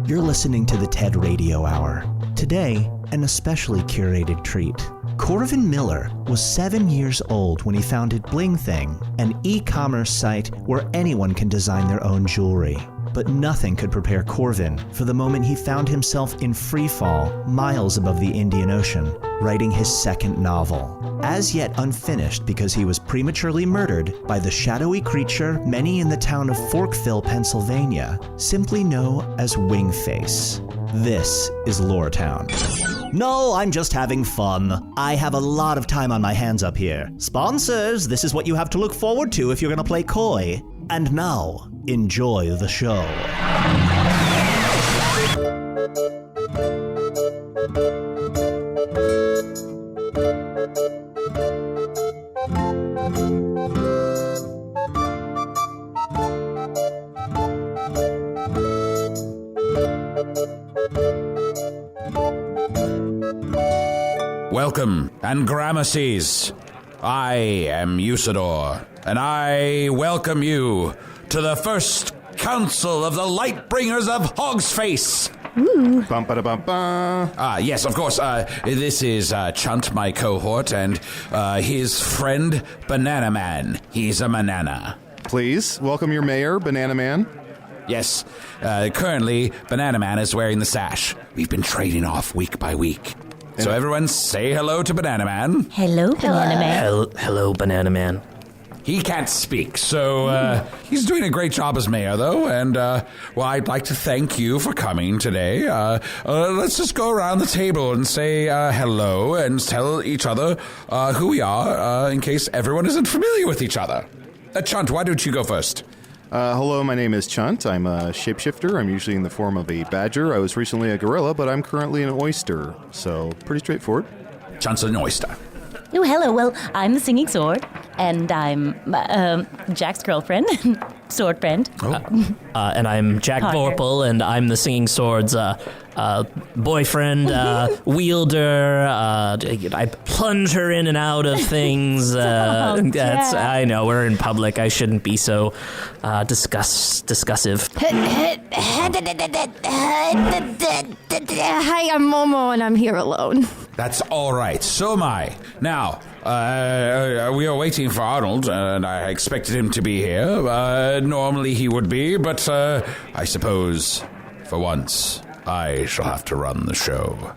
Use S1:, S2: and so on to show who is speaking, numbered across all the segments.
S1: You're listening to the TED Radio Hour. Today, an especially curated treat. Corvin Miller was 7 years old when he founded Bling Thing, an e-commerce site where anyone can design their own jewelry. But nothing could prepare Corvin for the moment he found himself in free fall, miles above the Indian Ocean, writing his second novel. As yet unfinished because he was prematurely murdered by the shadowy creature many in the town of Forkville, Pennsylvania, simply know as Wingface. This is Loretown. No, I'm just having fun. I have a lot of time on my hands up here. Sponsors, this is what you have to look forward to if you're gonna play coy. And now, enjoy the show.
S2: Welcome, and Gramercies. I am Usidore, and I welcome you to the first council of the Lightbringers of Hogsface.
S3: Bum ba da bum ba.
S2: Yes, of course. This is Chunt, my cohort, and his friend, Banana Man. He's a banana.
S3: Please, welcome your mayor, Banana Man.
S2: Yes, currently, Banana Man is wearing the sash. We've been trading off week by week. So everyone say hello to Banana Man.
S4: Hello, Banana Man.
S5: Hello, Banana Man.
S2: He can't speak, so he's doing a great job as mayor, though, and, well, I'd like to thank you for coming today. Let's just go around the table and say hello and tell each other who we are, in case everyone isn't familiar with each other. Chunt, why don't you go first?
S3: Hello, my name is Chunt. I'm a shapeshifter. I'm usually in the form of a badger. I was recently a gorilla, but I'm currently an oyster, so pretty straightforward.
S2: Chunt's an oyster.
S4: Oh, hello. Well, I'm the Singing Sword, and I'm Jack's girlfriend, sword friend.
S5: And I'm Jak Vorpal, and I'm the Singing Sword's boyfriend, wielder. I plunge her in and out of things. I know, we're in public. I shouldn't be so discussive.
S6: Hi, I'm Momo, and I'm here alone.
S2: That's all right. So am I. Now, we are waiting for Arnold, and I expected him to be here. Normally he would be, but I suppose, for once, I shall have to run the show.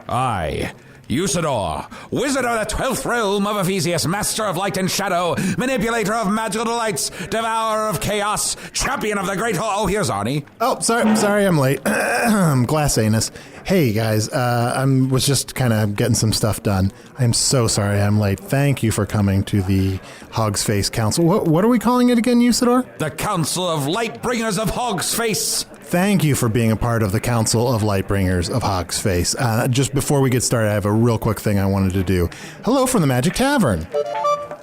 S2: I, Usidore, wizard of the 12th realm of Ephesius, master of light and shadow, manipulator of magical delights, devourer of chaos, champion of the great hall. Oh, here's Arnie.
S7: Oh, sorry I'm late. Glass anus. Hey, guys, I was just kind of getting some stuff done. I'm so sorry I'm late. Thank you for coming to the Hogsface Council. What are we calling it again, Usidore?
S2: The Council of Lightbringers of Hogsface.
S7: Thank you for being a part of the Council of Lightbringers of Hogsface. Just before we get started, I have a real quick thing I wanted to do. Hello from the Magic Tavern,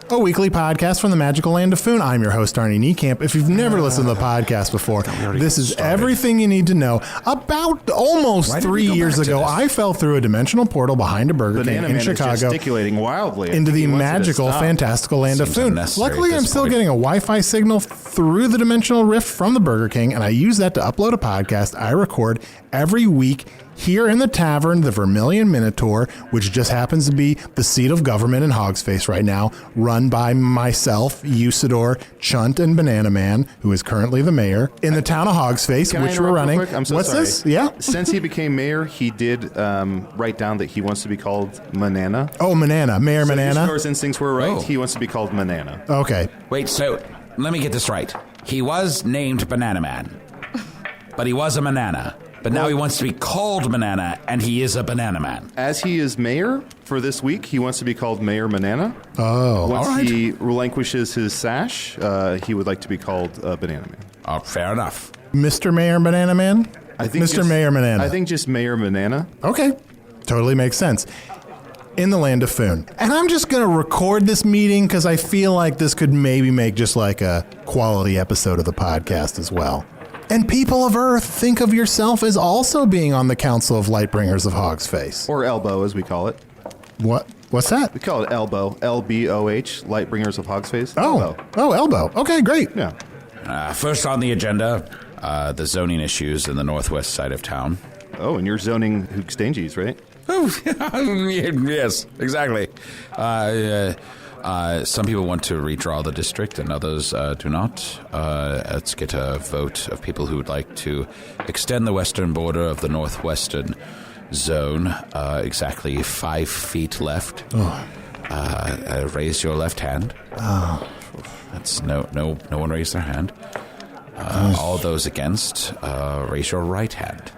S7: a weekly podcast from the magical land of Foon. I'm your host, Arnie Niekamp. If you've never listened to the podcast before, this is everything you need to know. About almost 3 years ago, I fell through a dimensional portal behind a Burger King in Chicago,
S3: gesticulating wildly
S7: into the magical, fantastical land of Foon. Luckily, I'm still getting a Wi-Fi signal through the dimensional rift from the Burger King, and I use that to upload a podcast I record every week here in the Tavern, the Vermilion Minotaur, which just happens to be the seat of government in Hogsface right now, run by myself, Usidore, Chunt, and Banana Man, who is currently the mayor, in the town of Hogsface, which we're running.
S3: I'm so
S7: What's
S3: sorry.
S7: this? Yeah?
S3: Since he became mayor, he did write down that he wants to be called Manana.
S7: Oh, Manana. Mayor Manana?
S3: Usidore's instincts were right. He wants to be called Manana.
S7: Okay.
S2: Wait, so let me get this right. He was named Banana Man, but he was a banana. But now he wants to be called Banana, and he is a Banana Man.
S3: As he is mayor for this week, he wants to be called Mayor Manana.
S7: Oh.
S3: Once he relinquishes his sash, he would like to be called Banana Man.
S2: Oh, fair enough.
S7: Mr. Mayor Banana Man?
S3: I think
S7: Mr. Mayor Banana.
S3: I think just Mayor Banana.
S7: Okay. Totally makes sense. In the land of Foon. And I'm just going to record this meeting because I feel like this could maybe make just like a quality episode of the podcast as well. And people of Earth, think of yourself as also being on the Council of Lightbringers of Hogsface.
S3: Or Elbow, as we call it.
S7: What's that?
S3: We call it Elbow. L-B-O-H, Lightbringers of Hogsface.
S7: Oh, Elbow. Okay, great.
S3: Yeah.
S2: First on the agenda, the zoning issues in the northwest side of town.
S3: Oh, and you're zoning Hoogstanges, right?
S2: Oh, yes, exactly. Some people want to redraw the district and others do not. Let's get a vote of people who would like to extend the western border of the northwestern zone exactly 5 feet left. Raise your left hand. That's no one raised their hand. All those against, raise your right hand.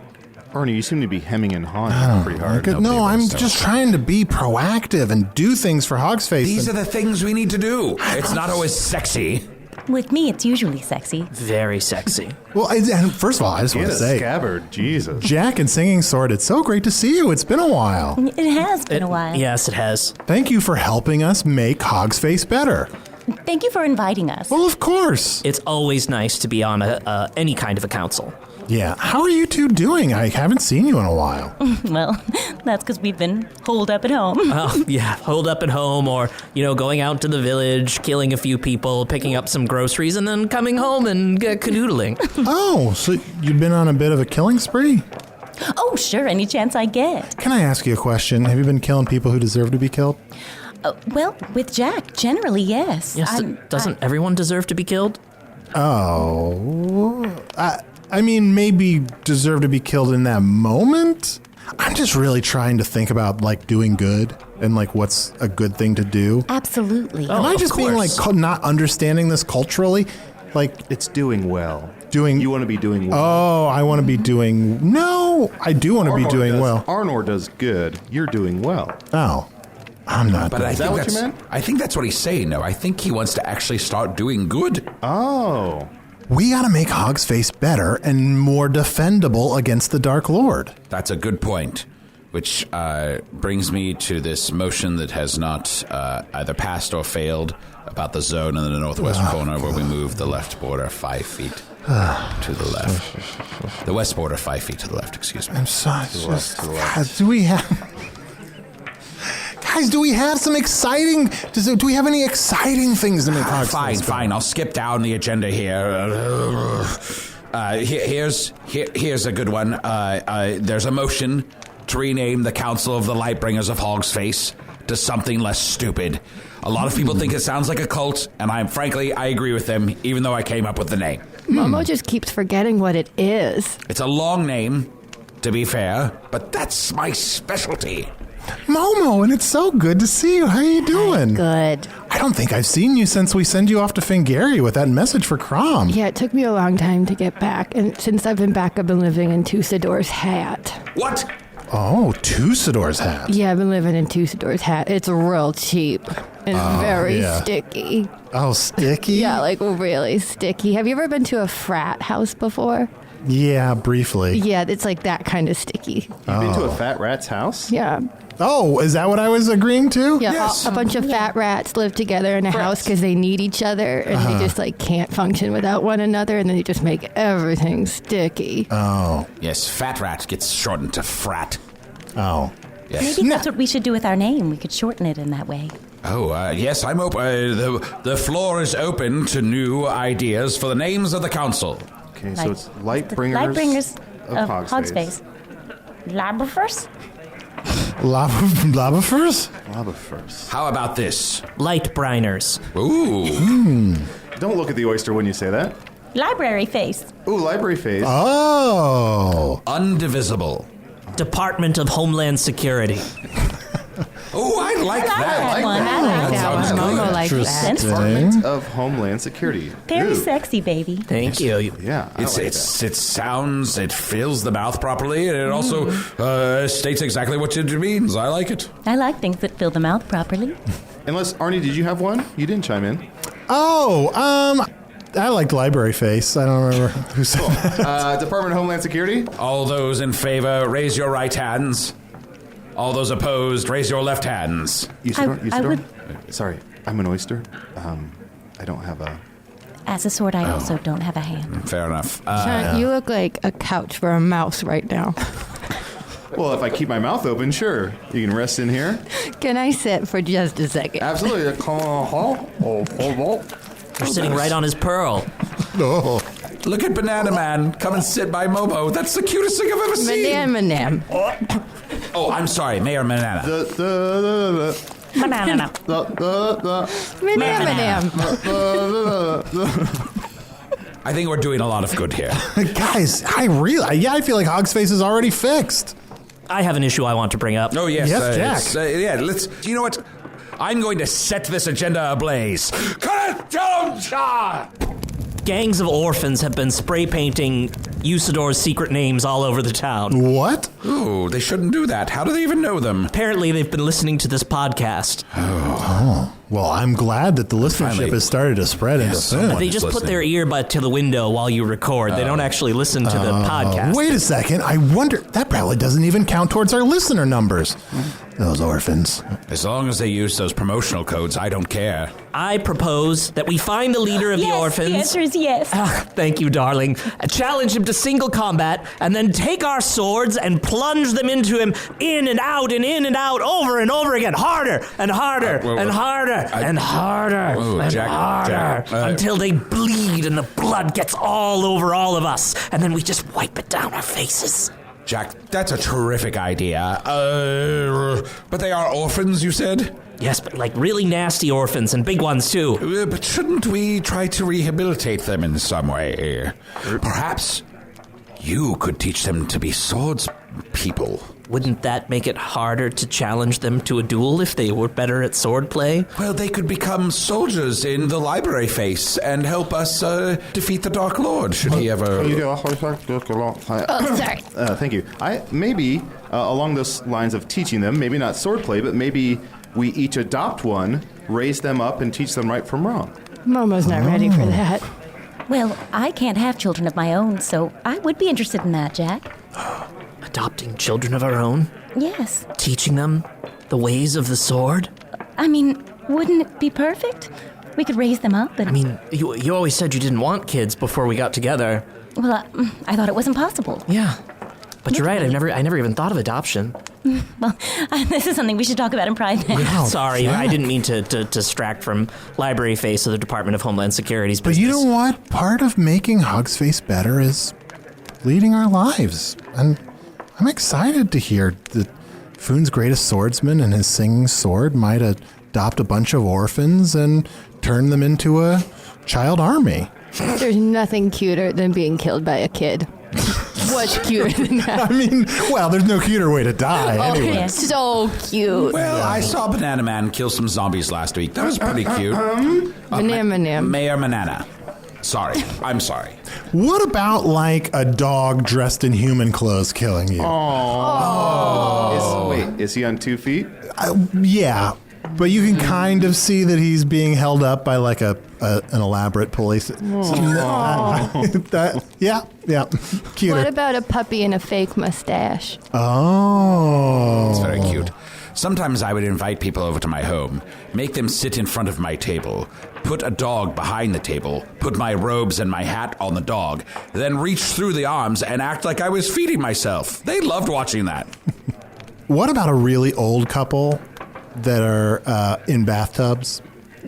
S3: Arnie, you seem to be hemming and hawing pretty hard.
S7: No, I'm just trying to be proactive and do things for Hogsface.
S2: These are the things we need to do. It's not always sexy.
S4: With me, it's usually sexy.
S5: Very sexy.
S7: Well, and first of all, I just want to say,
S3: scabbard, Jesus.
S7: Jack and Singing Sword, it's so great to see you. It's been a while.
S4: It has been a while.
S5: Yes, it has.
S7: Thank you for helping us make Hogsface better.
S4: Thank you for inviting us.
S7: Well, of course.
S5: It's always nice to be on any kind of a council.
S7: Yeah. How are you two doing? I haven't seen you in a while.
S4: Well, that's because we've been holed up at home.
S5: Oh, yeah, holed up at home or, going out to the village, killing a few people, picking up some groceries, and then coming home and canoodling.
S7: Oh, so you've been on a bit of a killing spree?
S4: Oh, sure, any chance I get.
S7: Can I ask you a question? Have you been killing people who deserve to be killed?
S4: Well, with Jack, generally, yes.
S5: Yes, doesn't everyone deserve to be killed?
S7: Oh, I mean, maybe deserve to be killed in that moment? I'm just really trying to think about, doing good and, what's a good thing to do.
S4: Absolutely.
S7: Am I just being, not understanding this culturally?
S3: It's doing well.
S7: You
S3: want to be doing well.
S7: Oh, I want to be doing... No, I do want to be doing well.
S3: Arnor does good. You're doing well.
S7: Oh, I'm not.
S2: But
S3: Is that what you meant?
S2: I think that's what he's saying, no. I think he wants to actually start doing good.
S3: Oh.
S7: We gotta make Hogsface better and more defendable against the Dark Lord.
S2: That's a good point, which brings me to this motion that has not either passed or failed about the zone in the northwest corner where we move the left border 5 feet to the left. The west border 5 feet to the left, excuse me.
S7: I'm sorry. God, do we have... Guys, do we have some exciting... Do we have any exciting things to make Hogsface
S2: Fine. I'll skip down the agenda here. Here's a good one. There's a motion to rename the Council of the Lightbringers of Hogsface to something less stupid. A lot of people think it sounds like a cult, and I agree with them, even though I came up with the name.
S6: Momo just keeps forgetting what it is.
S2: It's a long name, to be fair, but that's my specialty.
S7: Momo, and it's so good to see you. How are you doing?
S6: Good.
S7: I don't think I've seen you since we sent you off to Fingari with that message for Crom.
S6: Yeah, it took me a long time to get back, and since I've been back, I've been living in Usidore's hat.
S2: What?
S7: Oh, Usidore's hat.
S6: Yeah, I've been living in Usidore's hat. It's real cheap and very sticky.
S7: Oh, sticky?
S6: Yeah, really sticky. Have you ever been to a frat house before?
S7: Yeah, briefly.
S6: Yeah, it's like that kind of sticky.
S3: You've been to a fat rat's house?
S6: Yeah.
S7: Oh, is that what I was agreeing to?
S6: Yeah,
S2: Yes.
S6: a bunch of fat rats live together in a house because they need each other, and they just can't function without one another, and then they just make everything sticky.
S7: Oh.
S2: Yes, Fat Rat gets shortened to Frat.
S7: Oh.
S2: Yes.
S4: Maybe that's what we should do with our name. We could shorten it in that way.
S2: Oh, yes, I'm open. The floor is open to new ideas for the names of the council.
S3: Okay, so it's Lightbringers,
S4: Lightbringers
S3: of
S4: Hogsface. Labyrinths?
S7: Labafers?
S3: Labafers.
S2: How about this?
S5: Lightbringers.
S2: Ooh.
S3: Don't look at the oyster when you say that.
S4: Library face.
S3: Ooh, library face.
S7: Oh.
S2: Undivisible.
S5: Department of Homeland Security.
S2: Oh, I like that.
S4: that one. I like that
S2: sounds
S4: one.
S2: good.
S6: Momo likes that.
S3: Department of Homeland Security.
S4: Very
S3: Ooh.
S4: sexy, baby.
S5: Thank you.
S3: Yeah, I like that.
S2: It sounds, it fills the mouth properly, and it also states exactly what it means. I like it.
S4: I like things that fill the mouth properly.
S3: Unless, Arnie, did you have one? You didn't chime in.
S7: Oh, I liked library face. I don't remember who said that.
S3: Department of Homeland Security?
S2: All those in favor, raise your right hands. All those opposed, raise your left hands.
S3: Usidore?
S4: I would...
S3: Sorry, I'm an oyster. I don't have a...
S4: As a sword, I also don't have a hand.
S2: Fair enough.
S6: Chunt, you look like a couch for a mouse right now.
S3: Well, if I keep my mouth open, sure. You can rest in here.
S6: Can I sit for just a second?
S3: Absolutely.
S5: You're sitting right on his pearl.
S7: Oh.
S2: Look at Banana Man. Come and sit by Momo. That's the cutest thing I've ever seen.
S6: Manam.
S2: Oh, I'm sorry, Mayor Banana.
S4: Banana.
S2: I think we're doing a lot of good here.
S7: Guys, I feel like Hogsface is already fixed.
S5: I have an issue I want to bring up.
S2: Oh, yes.
S7: Yes, Jack.
S2: Let's... You know what? I'm going to set this agenda ablaze.
S5: Gangs of orphans have been spray painting Usidore's secret names all over the town.
S7: What?
S2: Oh, they shouldn't do that. How do they even know them?
S5: Apparently, they've been listening to this podcast.
S7: Oh. Well, I'm glad that the listenership has started to spread into Foon.
S5: They just put their earbud to the window while you record. They don't actually listen to the podcast.
S7: Wait a second. I wonder, that probably doesn't even count towards our listener numbers. Those orphans.
S2: As long as they use those promotional codes, I don't care.
S5: I propose that we find the leader of the orphans.
S4: The answer is yes.
S5: Thank you, darling. Challenge him to single combat, and then take our swords and plunge them into him in and out, over and over again. Harder and harder and harder and harder and harder until they bleed and the blood gets all over all of us. And then we just wipe it down our faces.
S2: Jack, that's a terrific idea. But they are orphans, you said?
S5: Yes, but like really nasty orphans and big ones too.
S2: But shouldn't we try to rehabilitate them in some way? Perhaps you could teach them to be swords people.
S5: Wouldn't that make it harder to challenge them to a duel if they were better at swordplay?
S2: Well, they could become soldiers in the library face and help us defeat the Dark Lord, should he ever...
S6: Oh, sorry.
S3: Thank you. Maybe along those lines of teaching them, maybe not swordplay, but maybe we each adopt one, raise them up, and teach them right from wrong.
S6: Momo's not ready for that.
S4: Well, I can't have children of my own, so I would be interested in that, Jack.
S5: Adopting children of our own?
S4: Yes.
S5: Teaching them the ways of the sword?
S4: I mean, wouldn't it be perfect? We could raise them up and...
S5: I mean, you always said you didn't want kids before we got together.
S4: Well, I thought it wasn't possible.
S5: Yeah. But you're right, I never even thought of adoption.
S4: Well, this is something we should talk about in private.
S7: Wow,
S5: Sorry,
S7: Jack.
S5: I didn't mean to distract from Library Face of the Department of Homeland Security's
S7: But
S5: business.
S7: you know what? Part of making Hogsface better is leading our lives. And I'm excited to hear that Foon's greatest swordsman and his singing sword might adopt a bunch of orphans and turn them into a child army.
S6: There's nothing cuter than being killed by a kid. What's cuter than that?
S7: I mean, well, there's no cuter way to die anyway.
S6: Oh, it's so cute.
S2: Well, I saw Banana Man kill some zombies last week. That was pretty cute.
S6: Banana.
S2: Mayor Banana. Sorry. I'm sorry.
S7: What about, like, a dog dressed in human clothes killing you?
S3: Is he on 2 feet?
S7: Yeah, but you can kind of see that he's being held up by, like, an elaborate police. Yeah, cuter.
S6: What about a puppy and a fake mustache?
S7: Oh.
S2: It's very cute. Sometimes I would invite people over to my home, make them sit in front of my table, put a dog behind the table, put my robes and my hat on the dog, then reach through the arms and act like I was feeding myself. They loved watching that.
S7: What about a really old couple that are in bathtubs?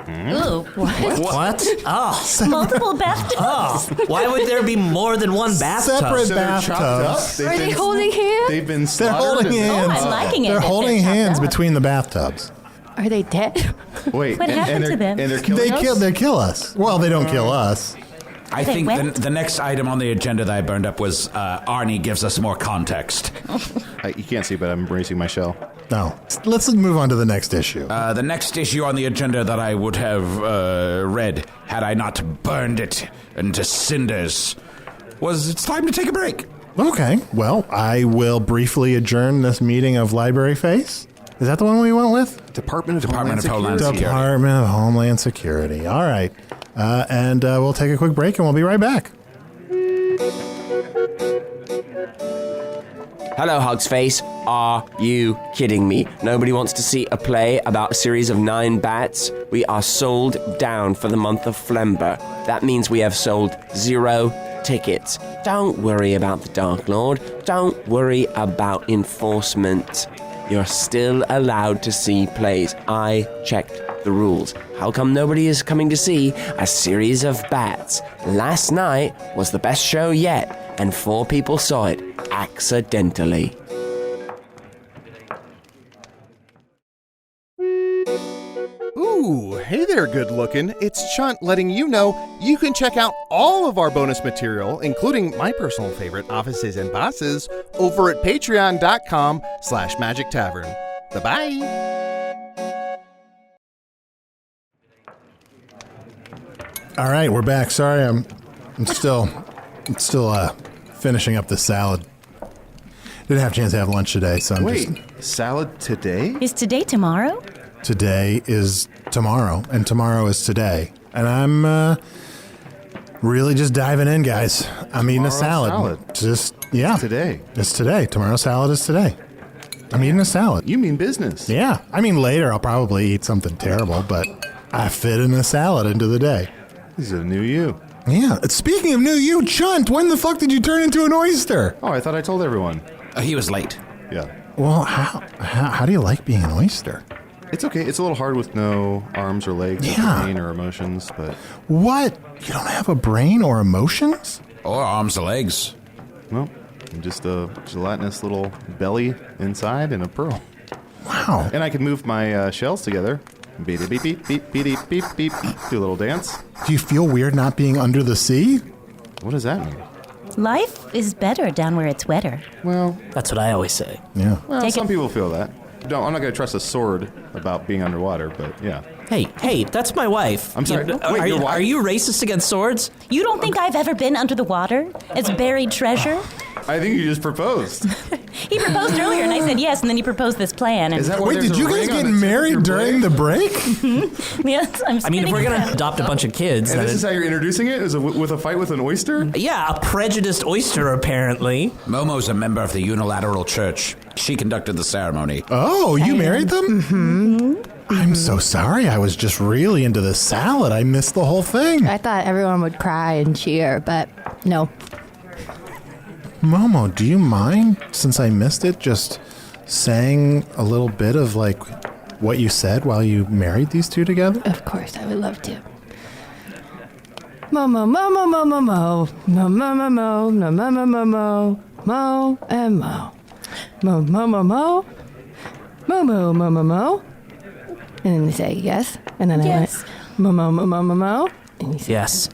S4: Ooh,
S5: What? Oh.
S4: multiple bathtubs.
S5: Why would there be more than one bathtub?
S7: Separate
S3: So they're chopped up.
S7: bathtubs.
S6: Are they holding hands?
S3: They've been
S7: They're
S3: slaughtered.
S7: holding hands.
S4: I'm liking it.
S7: They're
S4: if
S7: holding
S4: chopped
S7: hands
S4: up.
S7: between the bathtubs.
S6: Are they dead?
S3: Wait,
S4: What happened to them?
S3: And they're killing us?
S7: They kill us. Well, they don't kill us.
S2: I
S4: They
S2: think
S4: went?
S2: the next item on the agenda that I burned up was Arnie gives us more context.
S3: You can't see, but I'm embracing my shell.
S7: No. Let's move on to the next issue.
S2: The next issue on the agenda that I would have read had I not burned it into cinders was it's time to take a break.
S7: Okay. Well, I will briefly adjourn this meeting of Library Face. Is that the one we went with?
S3: Department of
S2: Homeland
S3: Security.
S2: Security.
S7: Department of Homeland Security. All right. And we'll take a quick break and we'll be right back.
S8: Hello, Hogsface. Are you kidding me? Nobody wants to see a play about a series of 9 bats? We are sold down for the month of Flember. That means we have sold 0 tickets. Don't worry about the Dark Lord. Don't worry about enforcement. You're still allowed to see plays. I checked the rules. How come nobody is coming to see a series of bats? Last night was the best show yet, and 4 people saw it accidentally.
S9: Ooh, hey there, good looking. It's Chunt letting you know you can check out all of our bonus material, including my personal favorite, Offices and Bosses, over at patreon.com/Magic Tavern. Bye-bye.
S7: All right, we're back. Sorry, I'm still finishing up the salad. Didn't have a chance to have lunch today, so
S3: salad today?
S4: Is today tomorrow?
S7: Today is tomorrow, and tomorrow is today. And I'm really just diving in, guys. I'm eating a salad.
S3: Today.
S7: It's today. Tomorrow's salad is today. I'm eating a salad.
S3: You mean business?
S7: Yeah. I mean, later I'll probably eat something terrible, but I fit in a salad into the day.
S3: This is a new you.
S7: Yeah. Speaking of new you, Chunt, when the fuck did you turn into an oyster?
S3: Oh, I thought I told everyone.
S2: He was late.
S3: Yeah.
S7: Well, how do you like being an oyster?
S3: It's okay. It's a little hard with no arms or legs or brain or emotions, but...
S7: What? You don't have a brain or emotions?
S2: Or arms or legs.
S3: No, I'm just a gelatinous little belly inside and a pearl.
S7: Wow.
S3: And I can move my shells together. Beep, beep, beep, beep, beep, beep, beep, beep. Do a little dance.
S7: Do you feel weird not being under the sea?
S3: What does that mean?
S4: Life is better down where it's wetter.
S3: Well...
S5: That's what I always say.
S7: Yeah.
S3: Well, some people feel that. I'm not going to trust a sword about being underwater, but yeah.
S5: Hey, that's my wife.
S3: I'm sorry. Wait, your wife?
S5: Are you racist against swords?
S4: You don't think I've ever been under the water? It's buried treasure?
S3: I think you just proposed.
S4: He proposed earlier, and I said yes, and then he proposed this plan. And
S3: Is that why
S7: Wait,
S3: there's
S7: did
S3: a
S7: you guys
S3: ring on
S7: get
S3: the tip of
S7: married
S3: your
S7: during
S3: blade?
S7: the break?
S4: Yes, I'm
S5: I mean, if we're going to
S4: spinning
S5: adopt a bunch of kids...
S3: And
S5: then
S3: this is how you're introducing it? Is it with a fight with an oyster?
S5: Yeah, a prejudiced oyster, apparently.
S2: Momo's a member of the Unilateral Church. She conducted the ceremony.
S7: Oh, you married them? Mm-hmm. I'm so sorry. I was just really into the salad. I missed the whole thing.
S6: I thought everyone would cry and cheer, but no.
S7: Momo, do you mind, since I missed it, just saying a little bit of, like, what you said while you married these two together?
S6: Of course, I would love to. Momo, Momo, Momo, Mo. Mo, Mo, Mo, Mo. No, Mo, Mo, Mo, Mo. Mo and Mo. Mo, Mo, Mo, Mo. Mo, Mo, Mo, Mo, Mo. And then they say yes. And then
S4: Yes.
S6: I went, Mo, Mo, Mo, Mo, Mo, Mo. And he said,
S5: Yes.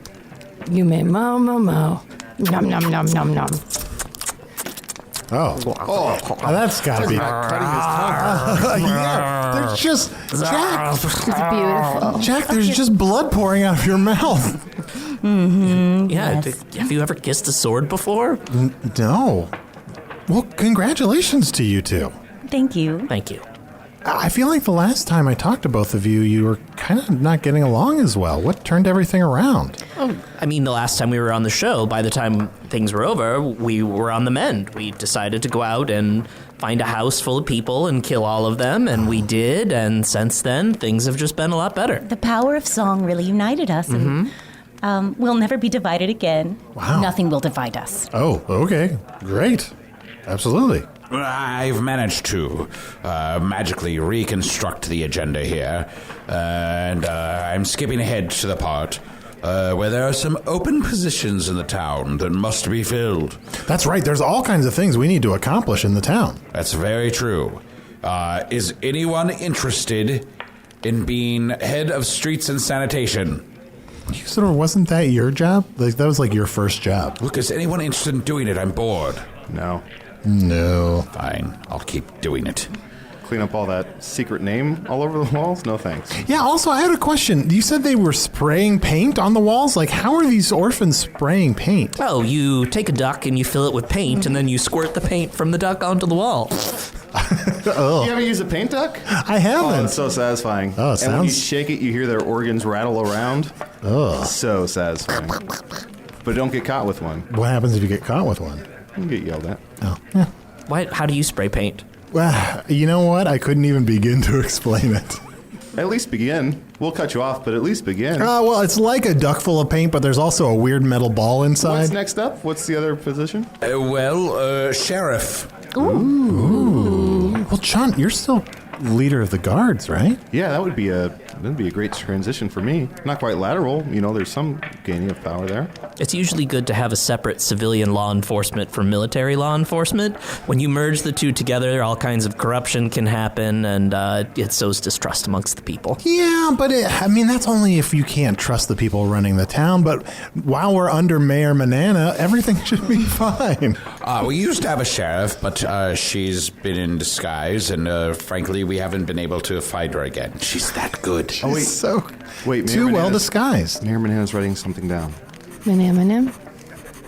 S6: you may Mo, Mo, Mo. Nom, nom, nom, nom, nom.
S7: Oh, that's got to be... Yeah, there's just... Jack,
S6: It's beautiful.
S7: Jack, there's just blood pouring out of your mouth.
S4: Mm-hmm.
S5: Yeah,
S4: yes.
S5: have you ever kissed a sword before?
S7: No. Well, congratulations to you two.
S4: Thank you.
S5: Thank you.
S7: I feel like the last time I talked to both of you, you were kind of not getting along as well. What turned everything around?
S5: Oh, I mean, the last time we were on the show, by the time things were over, we were on the mend. We decided to go out and find a house full of people and kill all of them, and we did, and since then, things have just been a lot better.
S4: The power of song really united us, and we'll never be divided again.
S7: Wow.
S4: Nothing will divide us.
S7: Oh, okay. Great. Absolutely.
S2: I've managed to magically reconstruct the agenda here, and I'm skipping ahead to the part where there are some open positions in the town that must be filled.
S7: That's right. There's all kinds of things we need to accomplish in the town.
S2: That's very true. Is anyone interested in being head of streets and sanitation?
S7: Usidore, wasn't that your job? Like, that was like your first job.
S2: Look, is anyone interested in doing it? I'm bored.
S3: No.
S7: No.
S2: Fine, I'll keep doing it.
S3: Clean up all that secret name all over the walls? No thanks.
S7: Yeah, also, I had a question. You said they were spraying paint on the walls? Like, how are these orphans spraying paint?
S5: Oh, you take a duck and you fill it with paint, and then you squirt the paint from the duck onto the wall.
S3: You haven't used a paint duck?
S7: I haven't.
S3: Oh, it's so satisfying.
S7: Oh, it
S3: and when you
S7: sounds-
S3: shake it, you hear their organs rattle around.
S7: Ugh.
S3: So satisfying. But don't get caught with one.
S7: What happens if you get caught with one?
S3: You can get yelled at.
S7: Oh, yeah.
S5: How do you spray paint?
S7: Well, you know what? I couldn't even begin to explain it.
S3: At least begin. We'll cut you off, but at least begin.
S7: Well, it's like a duck full of paint, but there's also a weird metal ball inside.
S3: What's next up? What's the other position?
S2: Sheriff.
S7: Ooh. Well, Chunt, you're still leader of the guards, right?
S3: Yeah, that would be a That'd be a great transition for me. Not quite lateral, there's some gaining of power there.
S5: It's usually good to have a separate civilian law enforcement from military law enforcement. When you merge the two together, all kinds of corruption can happen, and it sows distrust amongst the people.
S7: Yeah, but that's only if you can't trust the people running the town. But while we're under Mayor Manana, everything should be fine.
S2: We used to have a sheriff, but she's been in disguise, and frankly, we haven't been able to find her again. She's that good.
S7: Oh, wait,
S3: Mayor
S7: too well
S3: Manana's-
S7: disguised.
S3: Mayor Manana's writing something down.
S6: Manim.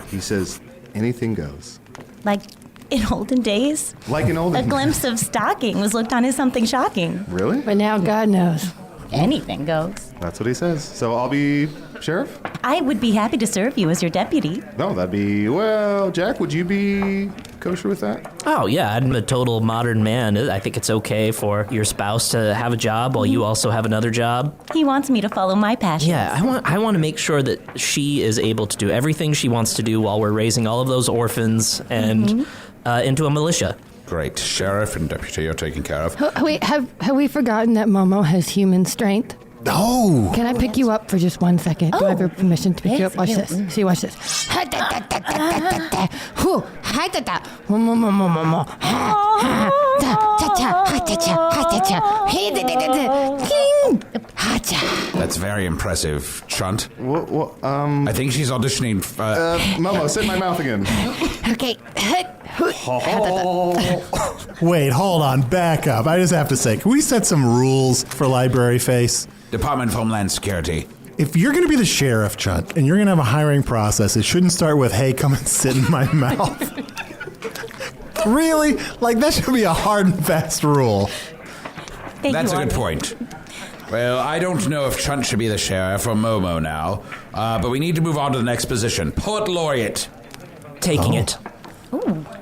S3: He says, anything goes.
S4: Like in olden days,
S3: Like an old...
S4: a glimpse of stocking was looked on as something shocking.
S3: Really?
S6: But now God knows.
S4: Anything goes.
S3: That's what he says. So I'll be sheriff?
S4: I would be happy to serve you as your deputy.
S3: No, that'd be... Well, Jack, would you be kosher with that?
S5: Oh, yeah, I'm a total modern man. I think it's okay for your spouse to have a job while you also have another job.
S4: He wants me to follow my passion.
S5: Yeah, I want to make sure that she is able to do everything she wants to do while we're raising all of those orphans and into a militia.
S2: Great. Sheriff and deputy are taken care of.
S6: Wait, have we forgotten that Momo has human strength?
S7: Oh!
S6: Can I pick you up for just 1 second? Do I have your permission to pick you
S4: yes,
S6: up? Watch
S4: yes.
S6: this. See, watch this.
S2: That's very impressive, Chunt.
S3: What,
S2: I think she's auditioning for...
S3: Momo, sit in my mouth again.
S6: Okay.
S7: Wait, hold on, back up. I just have to say, can we set some rules for Library Face?
S2: Department of Homeland Security.
S7: If you're going to be the sheriff, Chunt, and you're going to have a hiring process, it shouldn't start with, hey, come and sit in my mouth. Really? Like, that should be a hard and fast rule.
S4: Thank
S2: That's
S4: you,
S2: a good
S4: Arnie.
S2: point. Well, I don't know if Chunt should be the sheriff or Momo now, but we need to move on to the next position. Poet Laureate.
S5: Taking it.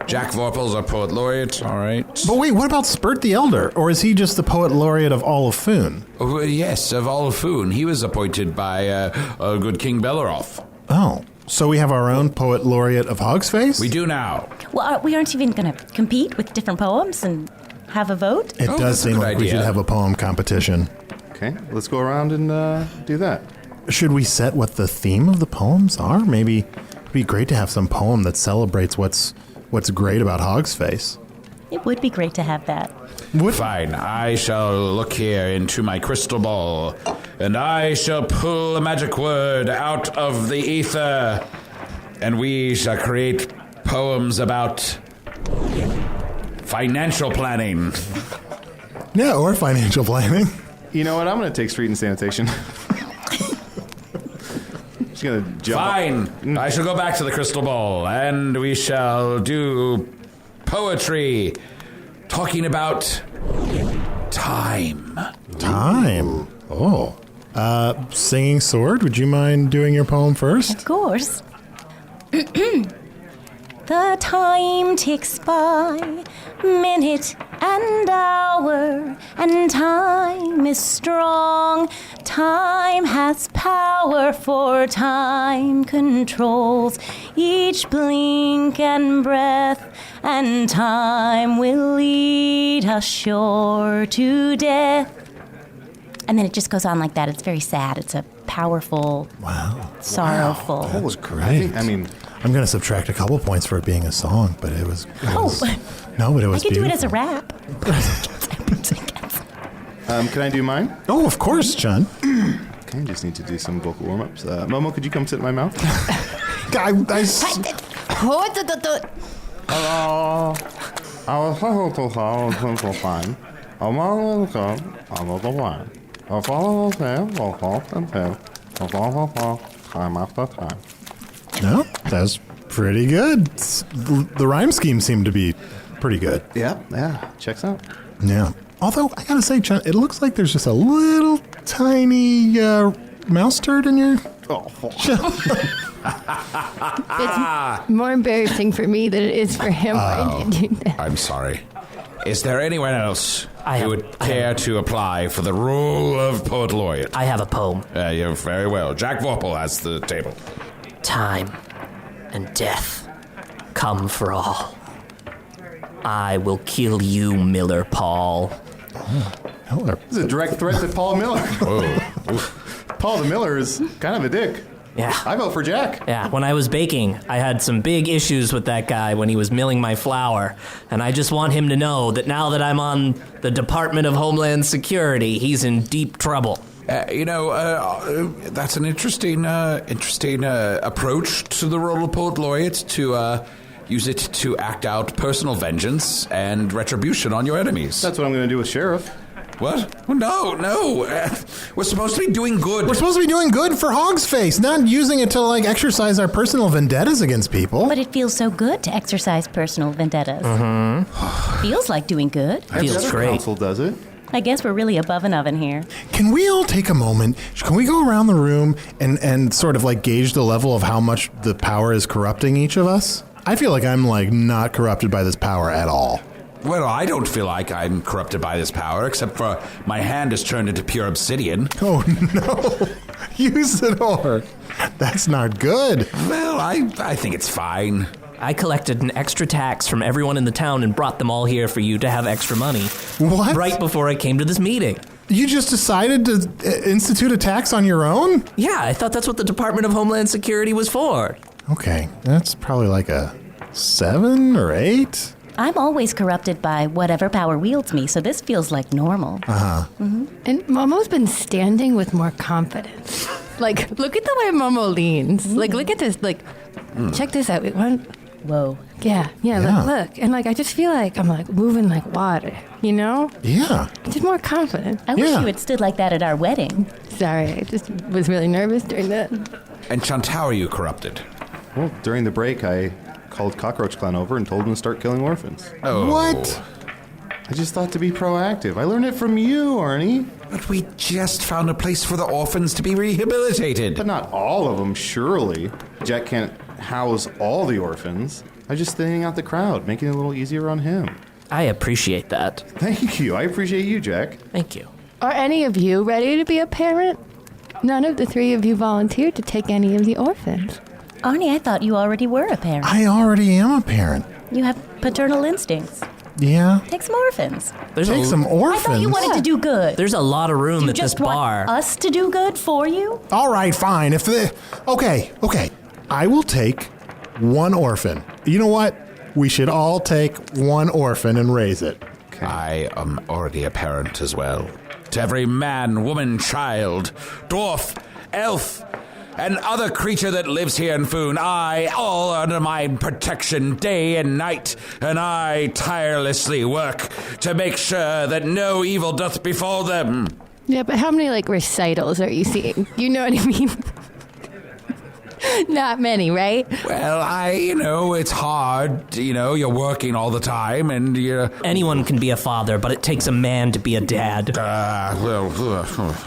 S2: Jak Vorpal's our Poet Laureate, all right.
S7: But wait, what about Spurt the Elder? Or is he just the poet laureate of all of Foon?
S2: Oh, yes, of all of Foon. He was appointed by good King Belaroth.
S7: Oh, so we have our own poet laureate of Hogsface?
S2: We do now.
S4: Well, we aren't even going to compete with different poems and have a vote?
S7: It
S2: Oh,
S7: does
S2: that's a
S7: seem
S2: good
S7: like we
S2: idea.
S7: should have a poem competition.
S3: Okay, let's go around and do that.
S7: Should we set what the theme of the poems are? Maybe it'd be great to have some poem that celebrates what's great about Hogsface.
S4: It would be great to have that.
S2: Fine, I shall look here into my crystal ball, and I shall pull a magic word out of the ether, and we shall create poems about financial planning.
S7: Yeah, or financial planning.
S3: You know what? I'm going to take street and sanitation. Just going to jump.
S2: Fine, I shall go back to the crystal ball, and we shall do poetry talking about time.
S7: Time. Oh. Singing Sword, would you mind doing your poem first?
S4: Of course. The time ticks by, minute and hour, and time is strong. Time has power, for time controls each blink and breath, and time will lead us sure to death. And then it just goes on like that. It's very sad. It's a powerful, sorrowful.
S3: That was
S7: Great.
S3: I mean,
S7: I'm going to subtract a couple points for it being a song, but it was...
S4: Oh,
S7: No, but it
S4: I
S7: was
S4: could do it as a
S7: beautiful.
S4: rap.
S3: can I do mine?
S7: Oh, of course, John.
S3: Okay, just need to do some vocal warm-ups. Momo, could you come sit in my mouth?
S7: Hello.
S3: I was supposed to follow simple fine. I'm on the go. I'm on the line. I follow the same vocal and pin. Time after time.
S7: No, that was pretty good. The rhyme scheme seemed to be pretty good.
S3: Yeah, checks out.
S7: Yeah. Although, I gotta say, John, it looks like there's just a little tiny mouse turd in your...
S6: It's more embarrassing for me than it is for him. I did do that.
S2: I'm sorry. Is there anyone else
S5: I
S2: who
S5: have-
S2: would care to apply for the role of Poet Laureate?
S5: I have a poem.
S2: You're very well. Jak Vorpal has the table.
S5: Time and death come for all. I will kill you, Miller Paul.
S7: Miller.
S3: This is a direct threat to Paul Miller.
S2: Whoa.
S3: Paul the Miller is kind of a dick.
S5: Yeah.
S3: I vote for Jak.
S5: Yeah, when I was baking, I had some big issues with that guy when he was milling my flour. And I just want him to know that now that I'm on the Department of Homeland Security, he's in deep trouble.
S2: That's an interesting approach to the role of Poet Laureate, to use it to act out personal vengeance and retribution on your enemies.
S3: That's what I'm going to do with Sheriff.
S2: What? No. We're supposed to be doing good.
S7: We're supposed to be doing good for Hogsface, not using it to, exercise our personal vendettas against people.
S4: But it feels so good to exercise personal vendettas.
S5: Mm-hmm.
S4: Feels like doing good.
S5: Feels great.
S3: Council does it.
S4: I guess we're really above an oven here.
S7: Can we all take a moment? Can we go around the room and sort of gauge the level of how much the power is corrupting each of us? I feel like I'm not corrupted by this power at all.
S2: Well, I don't feel like I'm corrupted by this power, except for my hand is turned into pure obsidian.
S7: Oh, no. Usidore. That's not good.
S2: Well, I think it's fine.
S5: I collected an extra tax from everyone in the town and brought them all here for you to have extra money.
S7: What?
S5: Right before I came to this meeting.
S7: You just decided to institute a tax on your own?
S5: Yeah, I thought that's what the Department of Homeland Security was for.
S7: Okay, that's probably a 7 or 8.
S4: I'm always corrupted by whatever power wields me, so this feels like normal.
S7: Uh-huh.
S4: Mm-hmm.
S6: And Momo's been standing with more confidence. Look at the way Momo leans. Look at this. Check this out.
S4: Whoa.
S6: Yeah. Look. And I just feel like I'm moving like water, you know?
S7: Yeah.
S6: Just more confident.
S4: I wish you had stood like that at our wedding.
S6: Sorry, I just was really nervous during that.
S2: And Chunt, how are you corrupted?
S3: Well, during the break, I called Cockroach Clan over and told them to start killing orphans.
S2: Oh.
S7: What?
S3: I just thought to be proactive. I learned it from you, Arnie.
S2: But we just found a place for the orphans to be rehabilitated.
S3: But not all of them, surely. Jak can't house all the orphans. I just thinning out the crowd, making it a little easier on him.
S5: I appreciate that.
S3: Thank you. I appreciate you, Jak.
S5: Thank you.
S6: Are any of you ready to be a parent? None of the 3 of you volunteered to take any of the orphans.
S4: Arnie, I thought you already were a parent.
S7: I already am a parent.
S4: You have paternal instincts.
S7: Yeah.
S4: Take some orphans.
S7: Take some orphans?
S4: I thought you wanted to do good.
S5: There's a lot of room
S4: you
S5: at this
S4: just want
S5: bar.
S4: us to do good for you?
S7: All right, fine. Okay. I will take 1 orphan. You know what? We should all take 1 orphan and raise it.
S3: Okay.
S2: I am already a parent as well. To every man, woman, child, dwarf, elf, and other creature that lives here in Foon, I, all under my protection day and night, and I tirelessly work to make sure that no evil doth befall them.
S6: Yeah, but how many recitals are you seeing? You know what I mean? Not many, right?
S2: Well, it's hard. You're working all the time, and you're...
S5: Anyone can be a father, but it takes a man to be a dad.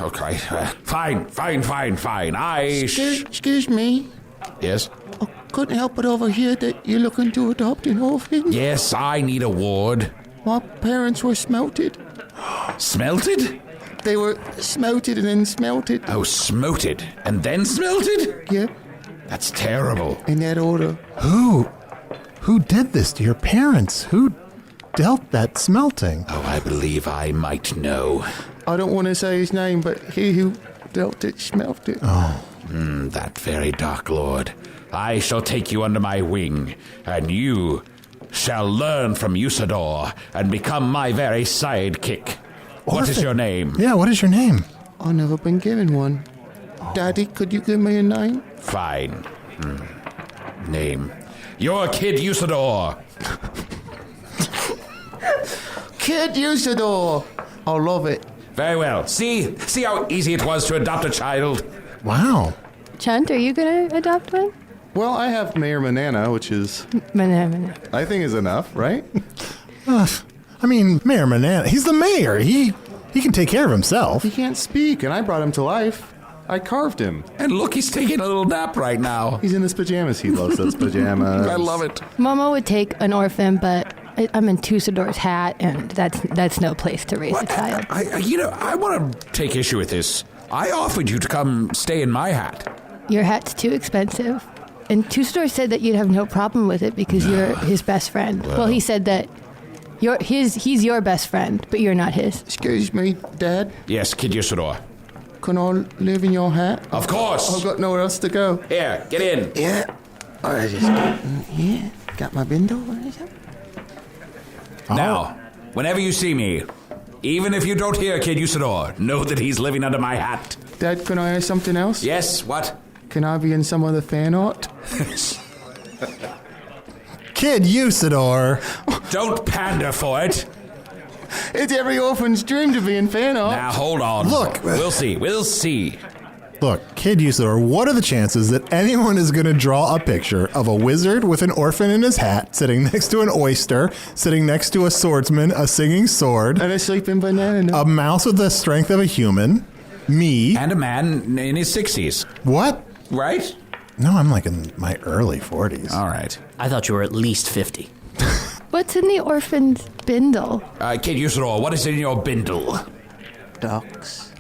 S2: Okay. Fine.
S10: Excuse me.
S2: Yes?
S10: I couldn't help but overhear that you're looking to adopt an orphan.
S2: Yes, I need a ward.
S10: My parents were smelted.
S2: Smelted?
S10: They were smelted and then smelted.
S2: Oh, smoted and then smelted?
S10: Yeah,
S2: That's terrible.
S10: in that order.
S7: Who did this to your parents? Who dealt that smelting?
S2: Oh, I believe I might know.
S10: I don't want to say his name, but he who dealt it smelt it.
S7: Oh.
S2: That very dark lord. I shall take you under my wing, and you shall learn from Usidore and become my very sidekick. What is your name?
S7: Yeah, what is your name?
S10: I've never been given one. Daddy, could you give me a name?
S2: Fine. Name. You're Kid Usidore.
S10: Kid Usidore. I love it.
S2: Very well. See how easy it was to adopt a child?
S7: Wow.
S6: Chunt, are you going to adopt one?
S3: Well, I have Mayor Manana, which is,
S6: Manana.
S3: I think, is enough, right?
S7: Mayor Manana, he's the mayor. He can take care of himself.
S3: He can't speak, and I brought him to life. I carved him.
S2: And look, he's taking a little nap right now.
S3: He's in his pajamas. He loves those pajamas.
S2: I love it.
S6: Momo would take an orphan, but I'm in Usidore's hat, and that's no place to raise a child.
S2: I want to take issue with this. I offered you to come stay in my hat.
S6: Your hat's too expensive. And Usidore said that you'd have no problem with it because you're his best friend. Well, he said that He's your best friend, but you're not his.
S10: Excuse me, Dad.
S2: Yes, Kid Usidore.
S10: Can I live in your hat?
S2: Of course.
S10: I've got nowhere else to go.
S2: Here, get in.
S10: Yeah. I just get in here. Got my bindle.
S2: Now, whenever you see me, even if you don't hear Kid Usidore, know that he's living under my hat.
S10: Dad, can I ask something else?
S2: Yes, what?
S10: Can I be in some of the fan art?
S7: Kid Usidore.
S2: Don't pander for it.
S10: It's every orphan's dream to be in fan art.
S2: Now, hold on.
S7: Look.
S2: We'll see.
S7: Look, Kid Usidore, what are the chances that anyone is going to draw a picture of a wizard with an orphan in his hat, sitting next to an oyster, sitting next to a swordsman, a singing sword,
S10: and a sleeping banana,
S7: a mouse with the strength of a human, me,
S2: and a man in his 60s.
S7: What?
S2: Right?
S7: No, I'm like in my early 40s.
S2: All right.
S5: I thought you were at least 50.
S6: What's in the orphan's bindle?
S2: Kid Usidore, what is in your bindle?
S10: Ducks.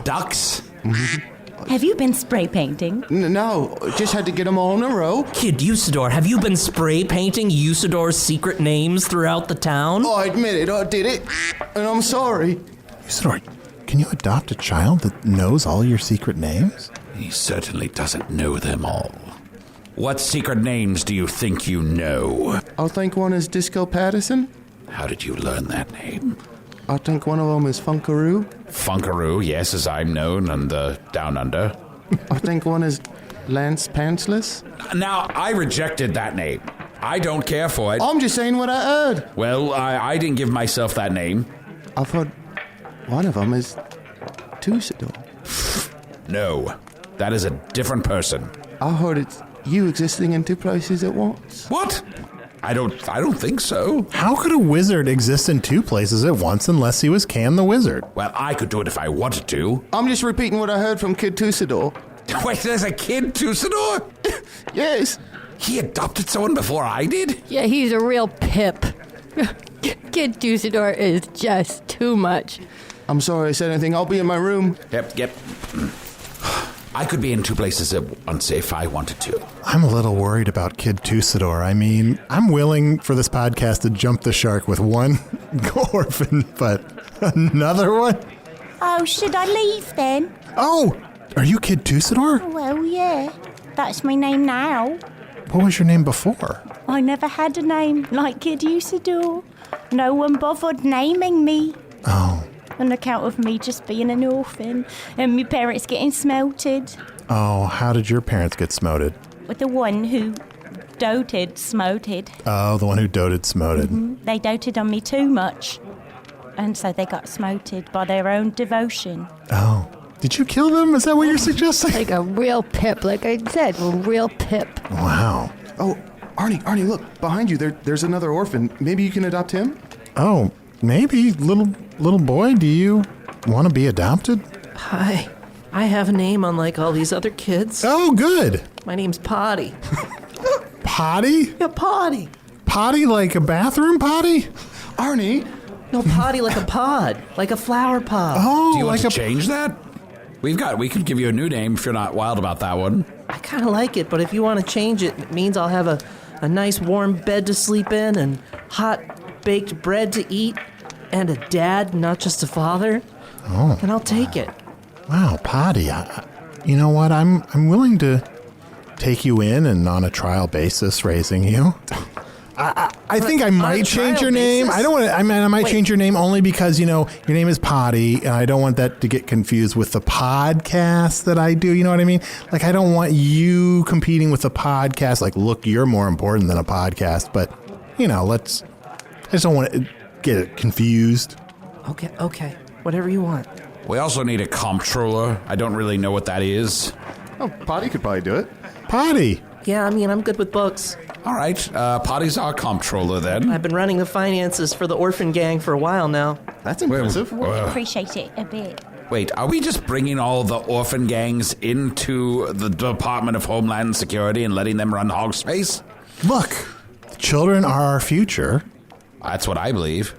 S2: Ducks?
S4: Have you been spray painting?
S10: No, just had to get them all in a row.
S5: Kid Usidore, have you been spray painting Usidore's secret names throughout the town?
S10: I admit it, I did it, and I'm sorry.
S7: Usidore, can you adopt a child that knows all your secret names?
S2: He certainly doesn't know them all. What secret names do you think you know?
S10: I think one is Disco Patterson.
S2: How did you learn that name?
S10: I think one of them is Funkaroo.
S2: Funkaroo, yes, as I'm known on the Down Under.
S10: I think one is Lance Pantsless.
S2: Now, I rejected that name. I don't care for it.
S10: I'm just saying what I heard.
S2: Well, I didn't give myself that name.
S10: I've heard one of them is Usidore.
S2: No, that is a different person.
S10: I heard it's you existing in two places at once.
S2: What? I don't think so.
S7: How could a wizard exist in two places at once unless he was Can the Wizard?
S2: Well, I could do it if I wanted to.
S10: I'm just repeating what I heard from Kid Usidore.
S2: Wait, there's a Kid Usidore?
S10: Yes.
S2: He adopted someone before I did?
S6: Yeah, he's a real pip. Kid Usidore is just too much.
S10: I'm sorry I said anything. I'll be in my room.
S2: Yep. I could be in two places at once if I wanted to.
S7: I'm a little worried about Kid Usidore. I mean, I'm willing for this podcast to jump the shark with one orphan, but another one?
S4: Oh, should I leave then?
S7: Oh, are you Kid Usidore?
S4: Well, yeah. That's my name now.
S7: What was your name before?
S4: I never had a name like Kid Usidore. No one bothered naming me.
S7: Oh.
S4: On account of me just being an orphan and my parents getting smelted.
S7: Oh, how did your parents get smoted?
S4: With the one who smoted.
S7: Oh, the one who smoted.
S4: Mm-hmm. They doted on me too much. And so they got smoted by their own devotion.
S7: Oh. Did you kill them? Is that what you're suggesting?
S6: Like a real pip, like I said, a real pip.
S7: Wow.
S9: Oh, Arnie, look, behind you, there's another orphan. Maybe you can adopt him?
S7: Oh, maybe. Little boy, do you want to be adopted?
S5: Hi. I have a name unlike all these other kids.
S7: Oh, good.
S5: My name's Potty.
S7: Potty?
S5: Yeah, Potty.
S7: Potty like a bathroom potty?
S9: Arnie?
S5: No, Potty like a pod, like a flower pod.
S7: Oh,
S2: do you want
S7: like
S2: to change that? We could give you a new name if you're not wild about that one.
S5: I kind of like it, but if you want to change it, it means I'll have a nice warm bed to sleep in and hot baked bread to eat and a dad, not just a father.
S7: Oh.
S5: And I'll take it.
S7: Wow, Potty. You know what? I'm willing to take you in and on a trial basis raising you. I think I might change your name.
S5: Basis?
S7: I don't want to. I might change your name only because your name is Potty, and I don't want that to get confused with the podcast that I do. You know what I mean? Like I don't want you competing with the podcast. Like, look, you're more important than a podcast. But I just don't want to get it confused.
S5: Okay. Whatever you want.
S2: We also need a comptroller. I don't really know what that is.
S9: Oh, Potty could probably do it.
S7: Potty.
S5: Yeah, I'm good with books.
S2: All right, Potty's our comptroller then.
S5: I've been running the finances for the orphan gang for a while now.
S9: That's impressive.
S4: I appreciate it a bit.
S2: Wait, are we just bringing all the orphan gangs into the Department of Homeland Security and letting them run Hogsface?
S7: Look, the children are our future.
S2: That's what I believe.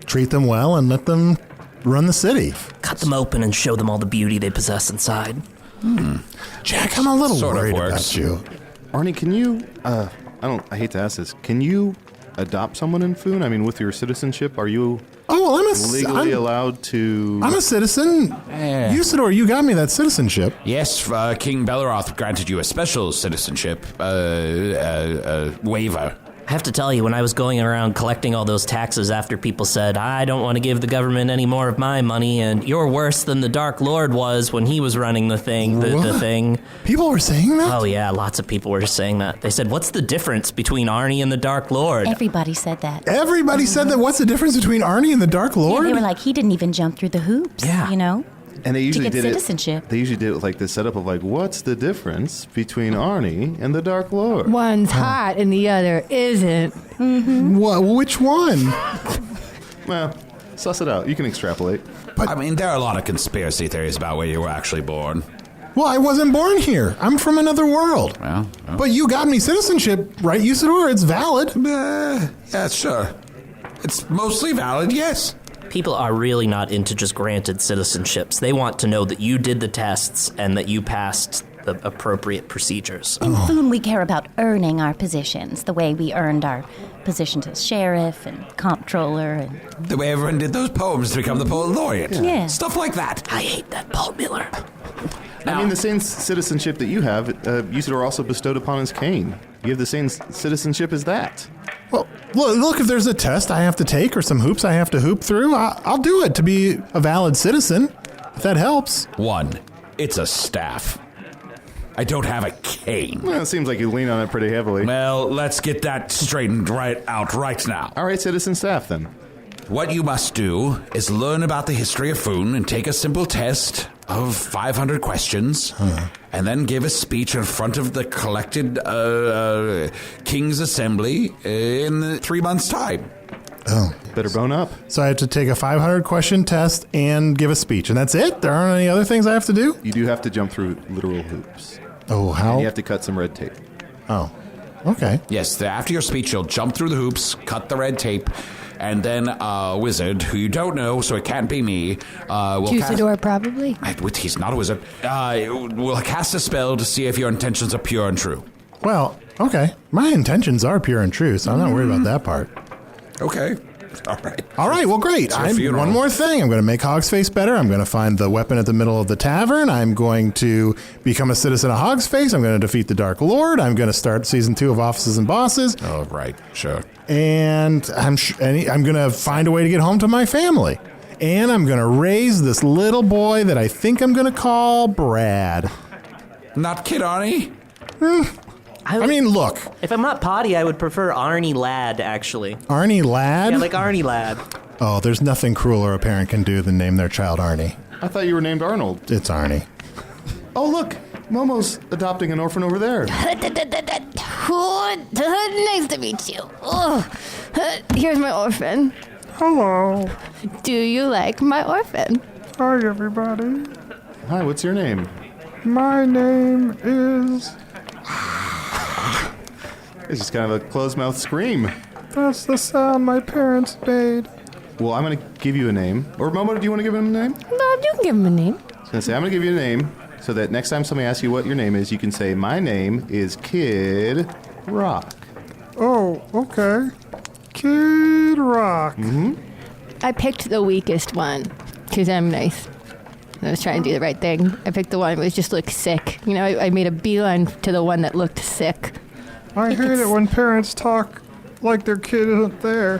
S7: Treat them well and let them run the city.
S5: Cut them open and show them all the beauty they possess inside.
S7: Jack, I'm a little
S2: Sort of
S7: worried
S2: works.
S7: about you.
S9: Arnie, can you, I hate to ask this, can you
S3: adopt someone in Foon? I mean, with your citizenship, are you legally allowed to...
S7: I'm a citizen. Usidore, you got me that citizenship.
S2: Yes, King Belaroth granted you a special citizenship waiver.
S5: I have to tell you, when I was going around collecting all those taxes after people said, I don't want to give the government any more of my money, and you're worse than the Dark Lord was when he was running the thing, the thing.
S7: People were saying that?
S5: Oh, yeah, lots of people were saying that. They said, what's the difference between Arnie and the Dark Lord?
S4: Everybody said that.
S7: Everybody said that. What's the difference between Arnie and the Dark Lord?
S4: Yeah, they were like, he didn't even jump through the hoops, you know?
S3: And they usually
S4: to get citizenship.
S3: They usually did it with like the setup of like, what's the difference between Arnie and the Dark Lord?
S6: One's hot and the other isn't.
S4: Mm-hmm.
S7: Which one?
S3: Well, suss it out. You can extrapolate.
S2: But I mean, there are a lot of conspiracy theories about where you were actually born.
S7: Well, I wasn't born here. I'm from another world.
S2: Well.
S7: But you got me citizenship, right, Usidore? It's valid.
S2: Yeah, sure. It's mostly valid, yes.
S5: People are really not into just granted citizenships. They want to know that you did the tests and that you passed the appropriate procedures.
S4: In Foon, we care about earning our positions, the way we earned our positions as sheriff and comptroller. And
S2: the way everyone did those poems to become the poet laureate.
S4: Yeah.
S2: Stuff like that.
S5: I hate that Paul Miller.
S3: I mean, the same citizenship that you have, Usidore also bestowed upon his cane. You have the same citizenship as that.
S7: Well, look, if there's a test I have to take or some hoops I have to hoop through, I'll do it to be a valid citizen, if that helps.
S2: 1, it's a staff. I don't have a cane.
S3: Well, it seems like you lean on it pretty heavily.
S2: Well, let's get that straightened right now.
S3: All right, citizen staff, then.
S2: What you must do is learn about the history of Foon and take a simple test of 500 questions, and then give a speech in front of the collected King's Assembly in 3 months' time.
S7: Oh.
S3: Better bone up.
S7: So I have to take a 500-question test and give a speech, and that's it? There aren't any other things I have to do?
S3: You do have to jump through literal hoops.
S7: Oh, how?
S3: And you have to cut some red tape.
S7: Oh, okay.
S2: Yes, after your speech, you'll jump through the hoops, cut the red tape, and then a wizard, who you don't know, so it can't be me, will
S6: Usidore, probably?
S2: He's not a wizard. Will cast a spell to see if your intentions are pure and true.
S7: Well, okay. My intentions are pure and true, so I'm not worried about that part.
S2: Okay.
S7: All right, well, great. One more thing. I'm going to make Hogsface better. I'm going to find the weapon at the middle of the tavern. I'm going to become a citizen of Hogsface. I'm going to defeat the Dark Lord. I'm going to start season 2 of Offices and Bosses.
S2: Oh, right. Sure.
S7: And I'm going to find a way to get home to my family. And I'm going to raise this little boy that I think I'm going to call Brad.
S2: Not Kid Arnie?
S7: I mean, look.
S5: If I'm not potty, I would prefer Arnie Lad, actually.
S7: Arnie Lad?
S5: Yeah, like Arnie Lad.
S7: Oh, there's nothing crueler a parent can do than name their child Arnie.
S3: I thought you were named Arnold.
S7: It's Arnie.
S3: Oh, look. Momo's adopting an orphan over there.
S6: Nice to meet you. Here's my orphan.
S11: Hello.
S6: Do you like my orphan?
S11: Hi, everybody.
S3: Hi, what's your name?
S11: My name is...
S3: It's just kind of a closed-mouth scream.
S11: That's the sound my parents made.
S3: Well, I'm going to give you a name. Or, Momo, do you want to give him a name?
S6: No, you can give him a name.
S3: I was going to say, I'm going to give you a name so that next time somebody asks you what your name is, you can say, my name is Kid Rock.
S11: Oh, okay. Kid Rock.
S3: Mm-hmm.
S6: I picked the weakest one because I'm nice. I was trying to do the right thing. I picked the one that just looked sick. You know, I made a beeline to the one that looked sick.
S11: I hate it when parents talk like their kid isn't there.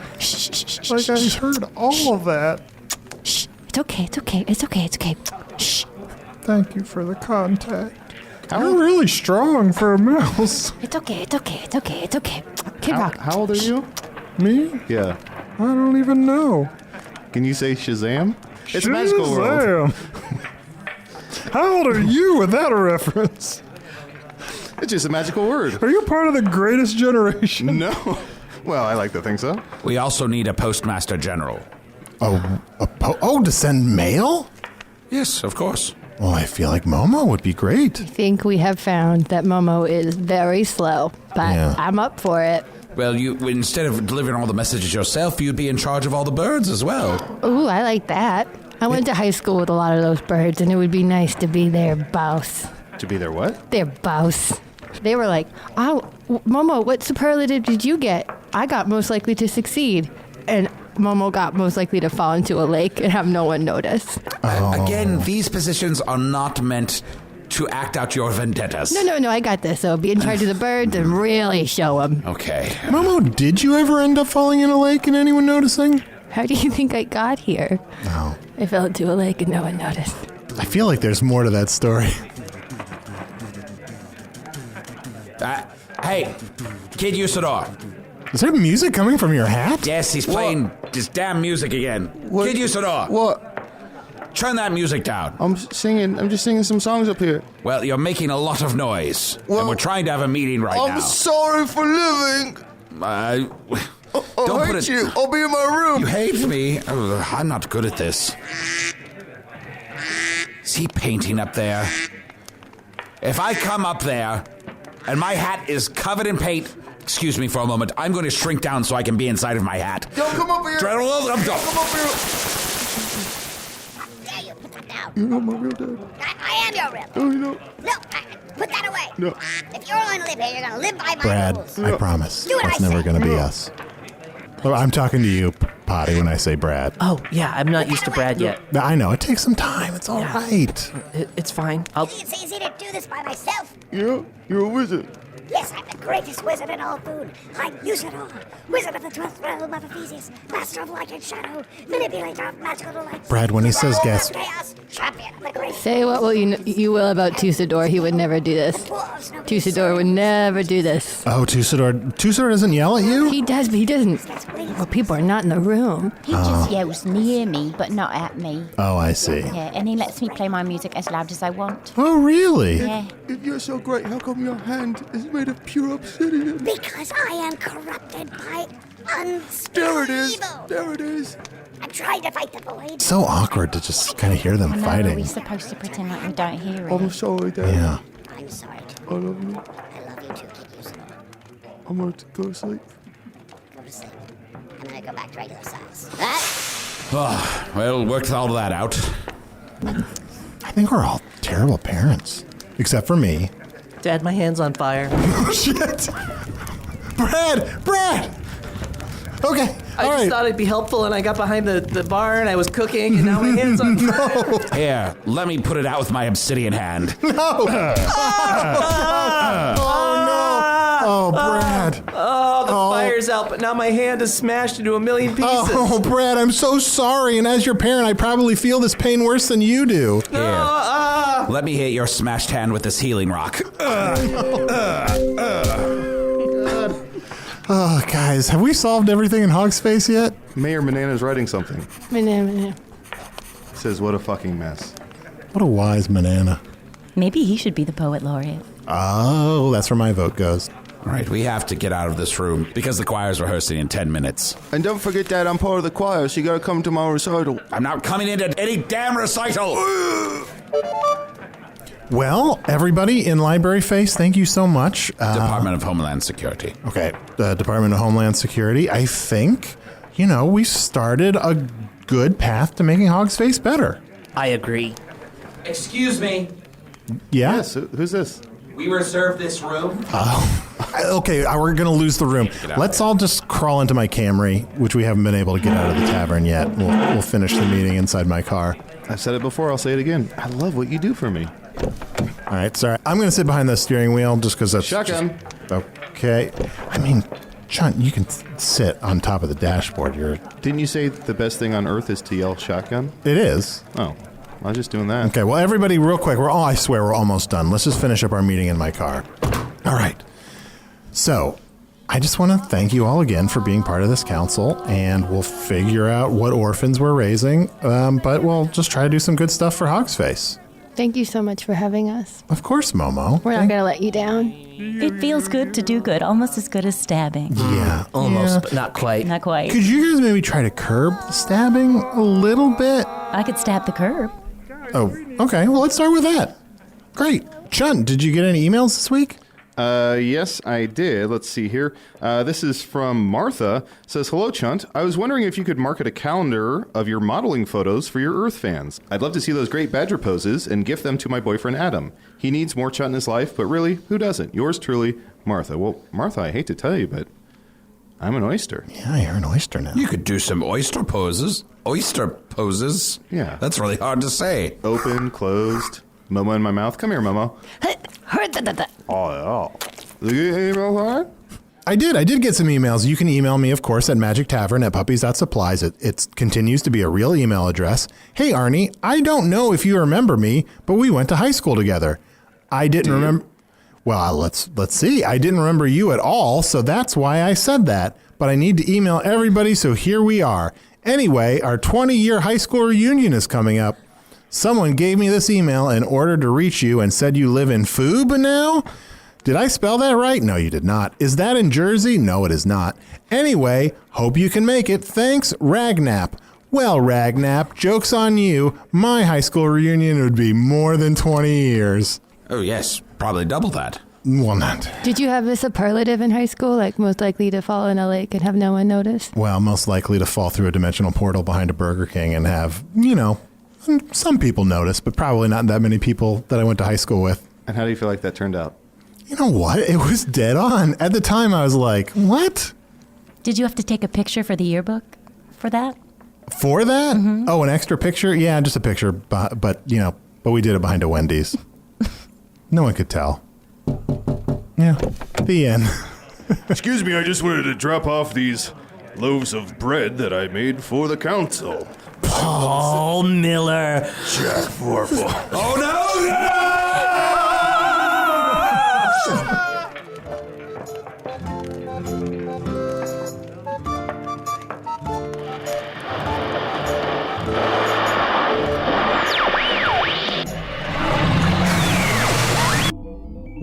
S11: Like I heard all of that.
S6: Shh. It's okay. It's okay. It's okay. It's okay. Shh.
S11: Thank you for the contact. You're really strong for a mouse.
S6: It's okay. It's okay. It's okay. It's okay. Kid Rock.
S3: How old are you?
S11: Me?
S3: Yeah.
S11: I don't even know.
S3: Can you say Shazam? It's a magical world.
S11: How old are you with that reference?
S3: It's just a magical word.
S11: Are you part of the greatest generation?
S3: No. Well, I like to think so.
S2: We also need a postmaster general.
S7: To send mail?
S2: Yes, of course.
S7: Well, I feel like Momo would be great.
S6: I think we have found that Momo is very slow, but
S7: Yeah.
S6: I'm up for it.
S2: Well, you instead of delivering all the messages yourself, you'd be in charge of all the birds as well.
S6: Ooh, I like that. I went to high school with a lot of those birds, and it would be nice to be their boss.
S3: To be their what?
S6: Their boss. They were like, oh, Momo, what superlative did you get? I got most likely to succeed, and Momo got most likely to fall into a lake and have no one notice.
S2: Again, these positions are not meant to act out your vendettas.
S6: No, I got this. So be in charge of the birds and really show them.
S2: Okay.
S7: Momo, did you ever end up falling in a lake and anyone noticing?
S6: How do you think I got here?
S7: No.
S6: I fell into a lake and no one noticed.
S7: I feel like there's more to that story.
S2: Hey, Kid Usidore.
S7: Is there music coming from your hat?
S2: Yes, he's playing this damn music again.
S3: What?
S2: Kid Usidore.
S3: What?
S2: Turn that music down.
S3: I'm just singing some songs up here.
S2: Well, you're making a lot of noise.
S3: Well,
S2: and we're trying to have a meeting right now.
S3: I'm sorry for living.
S2: Don't
S3: hate you. I'll be in my room.
S2: You hate me? I'm not good at this. Is he painting up there? If I come up there and my hat is covered in paint, excuse me for a moment, I'm going to shrink down so I can be inside of my hat.
S3: Don't come up here.
S2: Come up
S3: here.
S12: There you put that down.
S3: You're not my real dad.
S12: I am your real dad.
S3: No, you don't.
S12: No, put that away.
S3: No.
S12: If you're going to live here, you're going to live by my
S7: Brad,
S12: rules.
S7: I promise.
S12: Do what
S7: That's
S12: I
S7: never
S12: say.
S7: going to be us. Well, I'm talking to you, Potty, when I say Brad.
S5: Oh, yeah, I'm not used to Brad yet.
S7: I know, it takes some time. It's all right.
S5: It's fine.
S12: It's easy to do this by myself.
S3: Yeah, you're a wizard.
S12: Yes, I'm the greatest wizard in all food. I'm Usidore, wizard of the 12th realm of Ephesius, master of light and shadow, manipulator of magical delights.
S7: Brad, when he says gas...
S12: chaos, champion of the great...
S6: Say what will you will about Usidore. He would never do this. Usidore would never do this.
S7: Oh, Usidore doesn't yell at you?
S6: He does, but he doesn't. Well, people are not in the room.
S4: He just yells near me, but not at me.
S7: Oh, I see.
S4: Yeah, and he lets me play my music as loud as I want.
S7: Oh, really?
S4: Yeah.
S3: If you're so great, how come your hand is made of pure obsidian?
S12: Because I am corrupted by unspeakable evil.
S3: There it is.
S12: I'm trying to fight the void.
S7: So awkward to just kind of hear them
S4: I know,
S7: fighting.
S4: are we supposed to pretend like we don't hear it?
S3: I'm sorry, Dad.
S7: Yeah.
S12: I'm sorry.
S3: I love you.
S12: I love you too, Kid Usidore.
S3: I'm going to go to sleep.
S12: Go to sleep. I'm going to go back to regular size.
S2: Oh, well, worked all that out.
S7: I think we're all terrible parents. Except for me.
S5: Dad, my hand's on fire.
S7: Oh, shit! Brad! Okay,
S5: I just thought it'd be helpful, and I got behind the bar, and I was cooking, and now my hand's on fire.
S2: Here, let me put it out with my obsidian hand.
S7: No! Oh, Brad.
S5: Oh, the fire's out, but now my hand is smashed into a million pieces.
S7: Oh, Brad, I'm so sorry. And as your parent, I probably feel this pain worse than you do.
S2: Here, let me hit your smashed hand with this healing rock.
S7: Oh, guys, have we solved everything in Hogsface yet?
S3: Mayor Manana's writing something.
S6: Banana.
S3: It says, what a fucking mess.
S7: What a wise banana.
S4: Maybe he should be the poet laureate.
S7: Oh, that's where my vote goes.
S2: All right, we have to get out of this room because the choir's rehearsing in 10 minutes.
S3: And don't forget, Dad, I'm part of the choir, so you gotta come to my recital.
S2: I'm not coming into any damn recital!
S7: Well, everybody in Library Face, thank you so much.
S2: Department of Homeland Security.
S7: Okay, the Department of Homeland Security, I think, we started a good path to making Hogsface better.
S5: I agree.
S8: Excuse me.
S7: Yeah?
S3: Yes, who's this?
S8: We reserved this room.
S7: Okay, we're going to lose the room. Let's all just crawl into my Camry, which we haven't been able to get out of the tavern yet. We'll finish the meeting inside my car.
S3: I've said it before, I'll say it again. I love what you do for me.
S7: All right, sorry. I'm going to sit behind the steering wheel just because that's...
S3: Shotgun.
S7: Okay. I mean, Chunt, you can sit on top of the dashboard.
S3: Didn't you say the best thing on earth is to yell shotgun?
S7: It is.
S3: Oh, I was just doing that.
S7: Okay, well, everybody, real quick. I swear we're almost done. Let's just finish up our meeting in my car. All right. So, I just want to thank you all again for being part of this council, and we'll figure out what orphans we're raising, but we'll just try to do some good stuff for Hogsface.
S6: Thank you so much for having us.
S7: Of course, Momo.
S6: We're not going to let you down.
S4: It feels good to do good, almost as good as stabbing.
S7: Yeah.
S5: Almost, but not quite.
S4: Not quite.
S7: Could you guys maybe try to curb the stabbing a little bit?
S4: I could stab the curb.
S7: Oh, okay. Well, let's start with that. Great. Chunt, did you get any emails this week?
S3: Yes, I did. Let's see here. This is from Martha. It says, hello, Chunt. I was wondering if you could market a calendar of your modeling photos for your Earth fans. I'd love to see those great badger poses and gift them to my boyfriend, Adam. He needs more Chunt in his life, but really, who doesn't? Yours truly, Martha. Well, Martha, I hate to tell you, but I'm an oyster.
S7: Yeah, you're an oyster now.
S2: You could do some oyster poses. Oyster poses?
S3: Yeah.
S2: That's really hard to say.
S3: Open, closed. Momo in my mouth. Come here, Momo. Oh, yeah.
S7: I did get some emails. You can email me, of course, at magictavern@puppies.supplies. It continues to be a real email address. Hey, Arnie, I don't know if you remember me, but we went to high school together. I didn't remember. Well, let's see. I didn't remember you at all, so that's why I said that. But I need to email everybody, so here we are. Anyway, our 20-year high school reunion is coming up. Someone gave me this email in order to reach you and said you live in Foob now? Did I spell that right? No, you did not. Is that in Jersey? No, it is not. Anyway, hope you can make it. Thanks, Ragnap. Well, Ragnap, joke's on you. My high school reunion would be more than 20 years.
S2: Oh, yes. Probably double that.
S7: Well, not.
S6: Did you have a superlative in high school, like most likely to fall in a lake and have no one notice?
S7: Well, most likely to fall through a dimensional portal behind a Burger King and have, some people notice, but probably not that many people that I went to high school with.
S3: And how do you feel like that turned out?
S7: You know what? It was dead on. At the time, I was like, what?
S4: Did you have to take a picture for the yearbook for that?
S7: For that? Mm-hmm. Oh, an extra picture? Yeah, just a picture. But we did it behind a Wendy's. No one could tell. Yeah, the end.
S13: Excuse me, I just wanted to drop off these loaves of bread that I made for the council.
S5: Paul Miller.
S13: Jak Vorpal.
S2: Oh, no!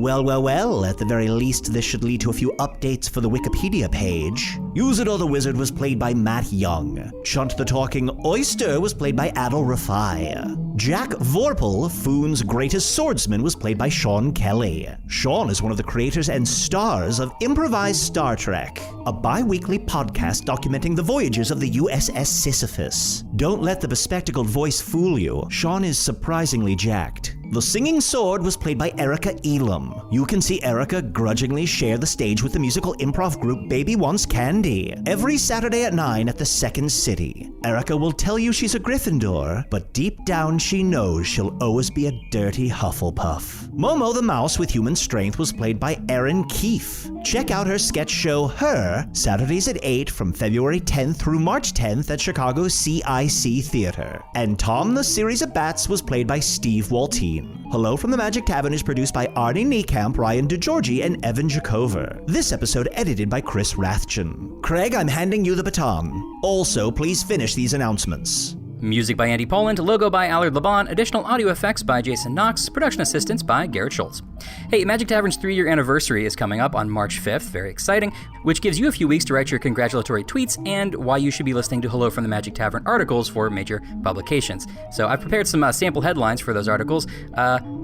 S1: Well, at the very least, this should lead to a few updates for the Wikipedia page. Usidore the Wizard was played by Matt Young. Chunt the Talking Oyster was played by Adal Rifai. Jak Vorpal, Foon's greatest swordsman, was played by Sean Kelley. Sean is one of the creators and stars of Improvised Star Trek, a bi-weekly podcast documenting the voyages of the USS Sisyphus. Don't let the bespectacled voice fool you. Sean is surprisingly jacked. The Singing Sword was played by Erica Elam. You can see Erica grudgingly share the stage with the musical improv group Baby Wants Candy every Saturday at 9 at the Second City. Erica will tell you she's a Gryffindor, but deep down she knows she'll always be a dirty Hufflepuff. Momo the Mouse with human strength was played by Erin Keif. Check out her sketch show Her, Saturdays at 8 from February 10th through March 10th at Chicago's CIC Theater. And Tom the Series of Bats was played by Steve Waltien. Hello from the Magic Tavern is produced by Arnie, Niekamp, Ryan DiGiorgi, and Evan Jacover. This episode edited by Chris Rathjen. Craig, I'm handing you the baton. Also, please finish these announcements.
S14: Music by Andy Poland, logo by Allard Laban, additional audio effects by Jason Knox, production assistance by Garrett Schultz. Hey, Magic Tavern's 3-year anniversary is coming up on March 5th, very exciting, which gives you a few weeks to write your congratulatory tweets and why you should be listening to Hello from the Magic Tavern articles for major publications. So I've prepared some sample headlines for those articles.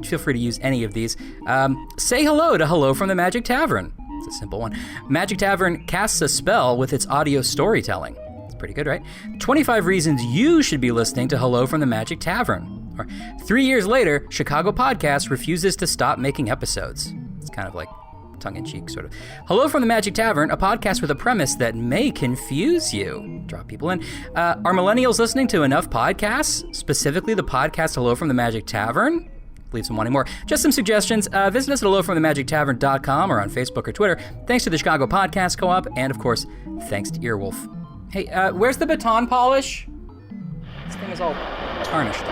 S14: Feel free to use any of these. Say hello to Hello from the Magic Tavern. It's a simple one. Magic Tavern casts a spell with its audio storytelling. Pretty good, right? 25 reasons you should be listening to Hello from the Magic Tavern. Or 3 years later, Chicago Podcast refuses to stop making episodes. It's kind of like tongue-in-cheek, sort of. Hello from the Magic Tavern, a podcast with a premise that may confuse you. Draw people in. Are millennials listening to enough podcasts? Specifically the podcast Hello from the Magic Tavern? Leave some wanting more. Just some suggestions. Visit us at hellofromthemagictavern.com or on Facebook or Twitter. Thanks to the Chicago Podcast Co-op, and of course, thanks to Earwolf. Hey, where's the baton polish? This thing is all tarnished.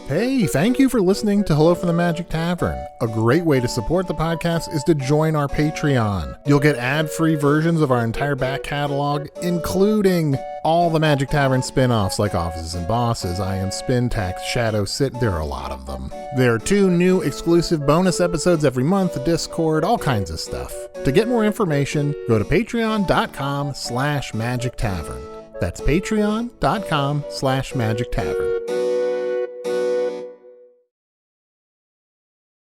S7: Hey, thank you for listening to Hello from the Magic Tavern. A great way to support the podcast is to join our Patreon. You'll get ad-free versions of our entire back catalog, including all the Magic Tavern spin-offs like Offices and Bosses, I Am Spin Tax, Shadow Sit. There are a lot of them. There are 2 new exclusive bonus episodes every month, Discord, all kinds of stuff. To get more information, go to patreon.com/Magic Tavern. That's patreon.com/Magic Tavern.